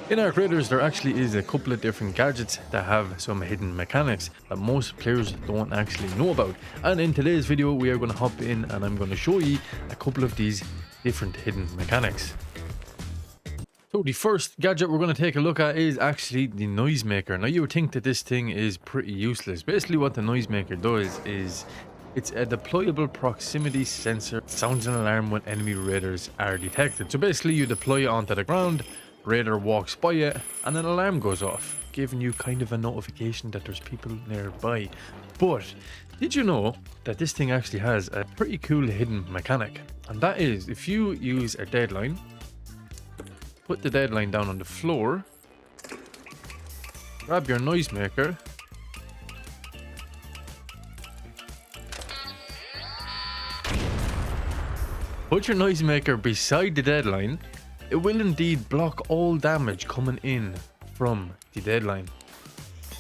In Arc Raiders, there actually is a couple of different gadgets that have some hidden mechanics that most players don't actually know about. And in today's video, we are going to hop in and I'm going to show you a couple of these different hidden mechanics. So the first gadget we're going to take a look at is actually the noisemaker. Now you would think that this thing is pretty useless. Basically what the noisemaker does is it's a deployable proximity sensor. It sounds an alarm when enemy raiders are detected. So basically you deploy it onto the ground, raider walks by it, and an alarm goes off, giving you kind of a notification that there's people nearby. But did you know that this thing actually has a pretty cool hidden mechanic? And that is, if you use a deadline, put the deadline down on the floor, grab your noisemaker, put your noisemaker beside the deadline, it will indeed block all damage coming in from the deadline.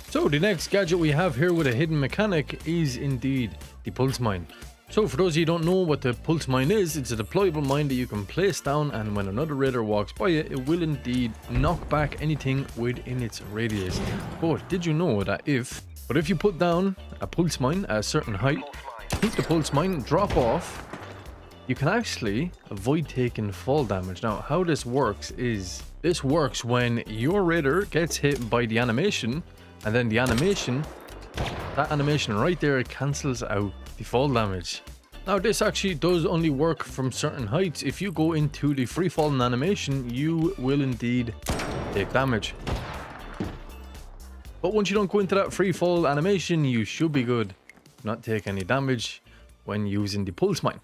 So the next gadget we have here with a hidden mechanic is indeed the pulse mine. So for those of you who don't know what the pulse mine is, it's a deployable mine that you can place down, and when another raider walks by it, it will indeed knock back anything within its radius. But did you know that if you put down a pulse mine at a certain height, keep the pulse mine, drop off, you can actually avoid taking fall damage. Now, how this works is, this works when your raider gets hit by the animation, and then the animation, that animation right there, cancels out the fall damage. Now, this actually does only work from certain heights. If you go into the free falling animation, you will indeed take damage. But once you don't go into that free fall animation, you should be good, not take any damage when using the pulse mine.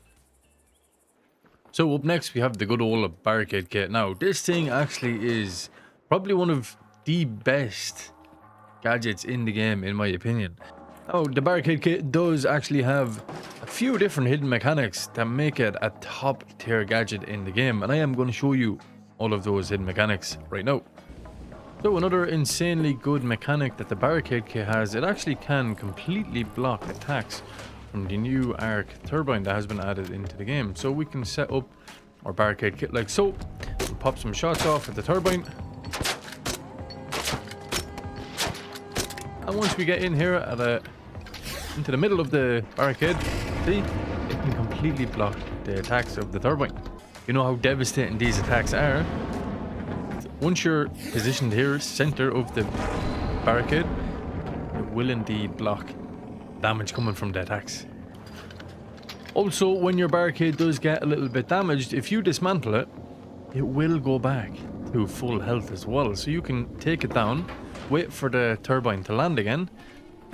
So up next we have the good old Barricade kit. Now this thing actually is probably one of the best gadgets in the game in my opinion. Now the Barricade kit does actually have a few different hidden mechanics that make it a top tier gadget in the game, and I am going to show you all of those hidden mechanics right now. So another insanely good mechanic that the Barricade kit has, it actually can completely block attacks from the new arc turbine that has been added into the game. So we can set up our Barricade kit like so, and pop some shots off at the turbine, and once we get in here at into the middle of the barricade, see, it can completely block the attacks of the turbine. You know how devastating these attacks are. Once you're positioned here, center of the barricade, it will indeed block damage coming from the attacks. Also, when your barricade does get a little bit damaged, if you dismantle it, it will go back to full health as well. So you can take it down, wait for the turbine to land again,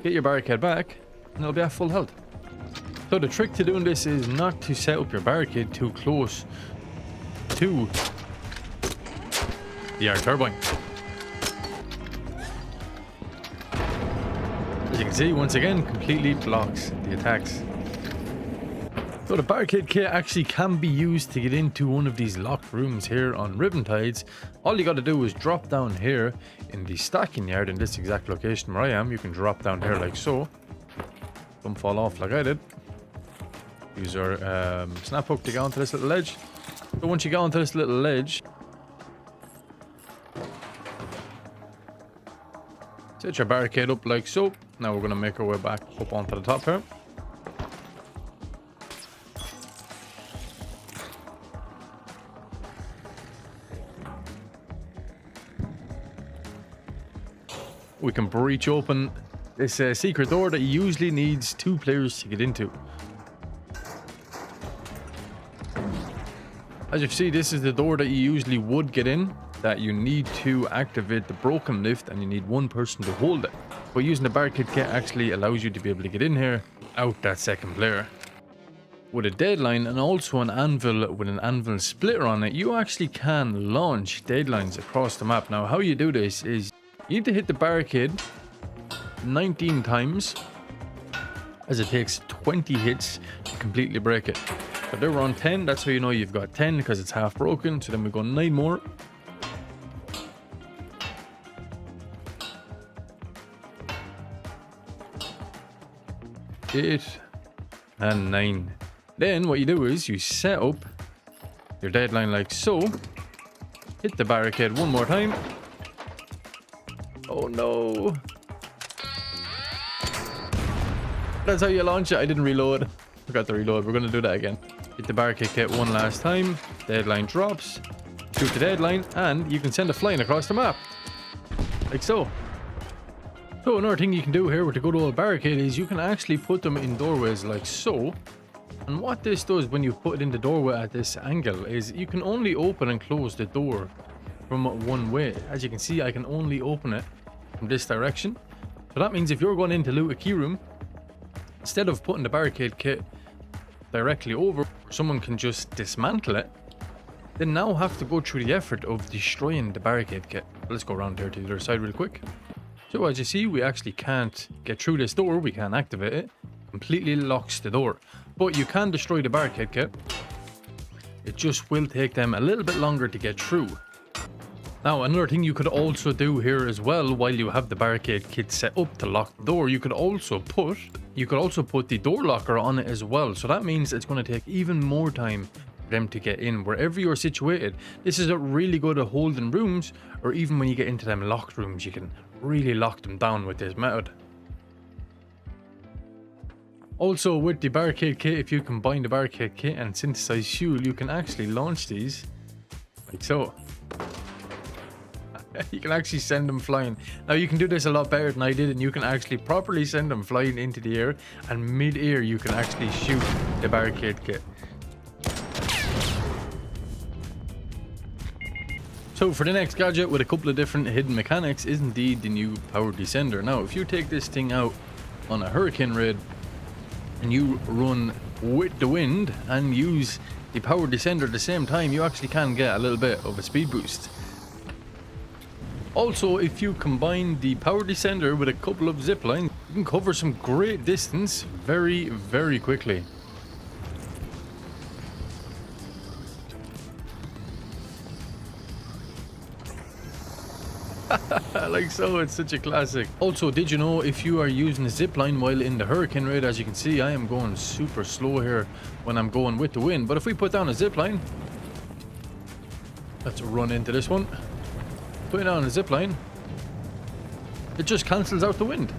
get your barricade back, and it'll be at full health. So the trick to doing this is not to set up your barricade too close to the arc turbine. As you can see, once again, completely blocks the attacks. So the Barricade kit actually can be used to get into one of these locked rooms here on Riptides. All you got to do is drop down here in the stacking yard in this exact location where I am. You can drop down here like so. Don't fall off like I did. Use our snap hook to get onto this little ledge. So once you get onto this little ledge, set your barricade up like so. Now we're going to make our way back up onto the top here. We can breach open this secret door that usually needs 2 players to get into. As you see, this is the door that you usually would get in, that you need to activate the broken lift, and you need 1 person to hold it. But using the Barricade kit actually allows you to be able to get in here without that second player. With a deadline and also an anvil with an anvil splitter on it, you actually can launch deadlines across the map. Now how you do this is you need to hit the barricade 19 times, as it takes 20 hits to completely break it. So there we're on 10, that's how you know you've got 10, because it's half broken. So then we go 9 more. Eight and 9. Then what you do is you set up your deadline like so, hit the barricade 1 more time, Oh no. That's how you launch it. I didn't reload. Forgot to reload. We're going to do that again. Hit the barricade kit one last time. Deadline drops. Shoot the deadline. And you can send it flying across the map. Like so. So another thing you can do here with the good old barricade is you can actually put them in doorways like so. And what this does when you put it in the doorway at this angle is you can only open and close the door from one way. As you can see, I can only open it from this direction. So that means if you're going in to loot a key room, instead of putting the barricade kit directly over, someone can just dismantle it. They now have to go through the effort of destroying the barricade kit. Let's go around here to the other side real quick. So as you see, we actually can't get through this door. We can't activate it. Completely locks the door. But you can destroy the barricade kit. It just will take them a little bit longer to get through. Now, another thing you could also do here as well, while you have the barricade kit set up to lock the door, you could also put the door locker on it as well. So that means it's going to take even more time for them to get in wherever you're situated. This is really good at holding rooms, or even when you get into them locked rooms, you can really lock them down with this method. Also, with the barricade kit, if you combine the barricade kit and synthesized fuel, you can actually launch these like so. You can actually send them flying. Now you can do this a lot better than I did, and you can actually properly send them flying into the air, and mid-air you can actually shoot the barricade kit. So for the next gadget with a couple of different hidden mechanics is indeed the new power descender. Now if you take this thing out on a hurricane raid and you run with the wind and use the power descender at the same time, you actually can get a little bit of a speed boost. Also, if you combine the power descender with a couple of zip lines, you can cover some great distance very, very quickly. Like so, it's such a classic. Also, did you know if you are using a zip line while in the hurricane raid, as you can see, I am going super slow here when I'm going with the wind. But if we put down a zip line, let's run into this one. Putting down a zip line, it just cancels out the wind.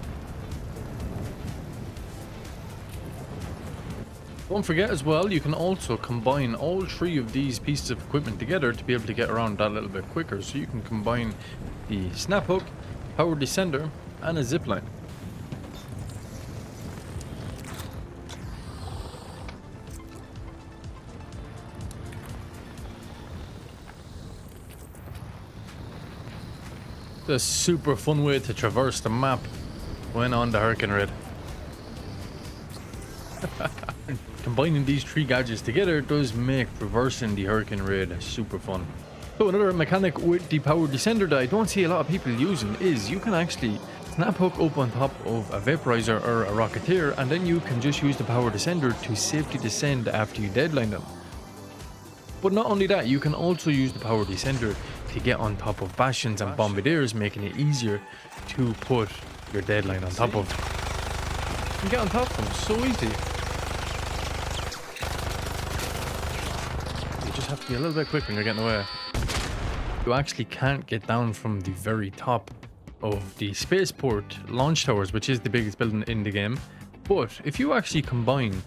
Don't forget as well, you can also combine all three of these pieces of equipment together to be able to get around that a little bit quicker. So you can combine the snap hook, power descender, and a zip line. It's a super fun way to traverse the map when on the hurricane raid. Combining these three gadgets together does make traversing the hurricane raid super fun. So another mechanic with the power descender that I don't see a lot of people using is you can actually snap hook up on top of a vaporizer or a rocketeer, and then you can just use the power descender to safely descend after you deadline them. But not only that, you can also use the power descender to get on top of bastions and bombardiers, making it easier to put your deadline on top of. You can get on top of them so easy. You just have to be a little bit quick when you're getting away. You actually can't get down from the very top of the spaceport launch towers, which is the biggest building in the game. But if you actually combine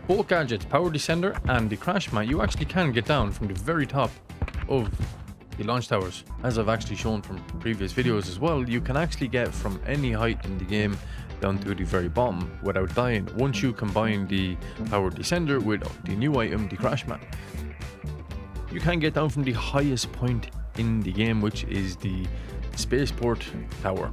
both gadgets, power descender and the crash mat, you actually can get down from the very top of the launch towers. As I've actually shown from previous videos as well, you can actually get from any height in the game down to the very bottom without dying once you combine the power descender with the new item, the crash mat. You can get down from the highest point in the game, which is the spaceport tower.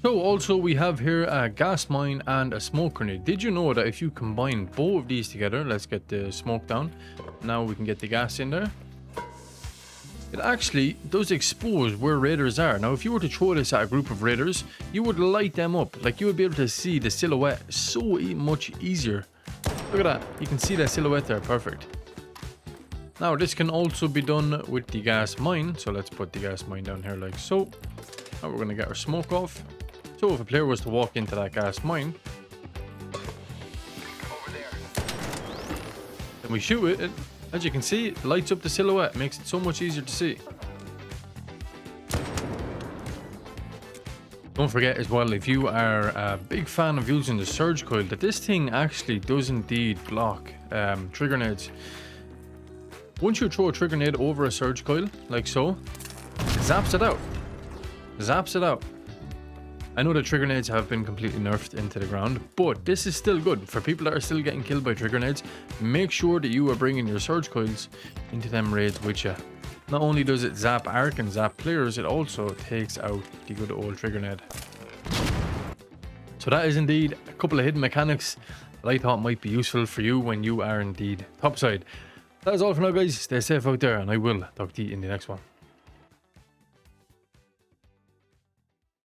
So also we have here a gas mine and a smoke grenade. Did you know that if you combine both of these together, let's get the smoke down, now we can get the gas in there, it actually does expose where raiders are. Now if you were to throw this at a group of raiders, you would light them up, like you would be able to see the silhouette so much easier. Look at that, you can see that silhouette there, perfect. Now this can also be done with the gas mine, so let's put the gas mine down here like so. Now we're going to get our smoke off. So if a player was to walk into that gas mine, and we shoot it, as you can see, it lights up the silhouette, makes it so much easier to see. Don't forget as well, if you are a big fan of using the surge coil, that this thing actually does indeed block trigger nades. Once you throw a trigger nade over a surge coil, like so, it zaps it out. Zaps it out. I know the trigger nades have been completely nerfed into the ground, but this is still good. For people that are still getting killed by trigger nades, make sure that you are bringing your surge coils into them raids with you. Not only does it zap arc and zap players, it also takes out the good old trigger nade. So that is indeed a couple of hidden mechanics that I thought might be useful for you when you are indeed topside. That is all for now, guys. Stay safe out there, and I will talk to you in the next one.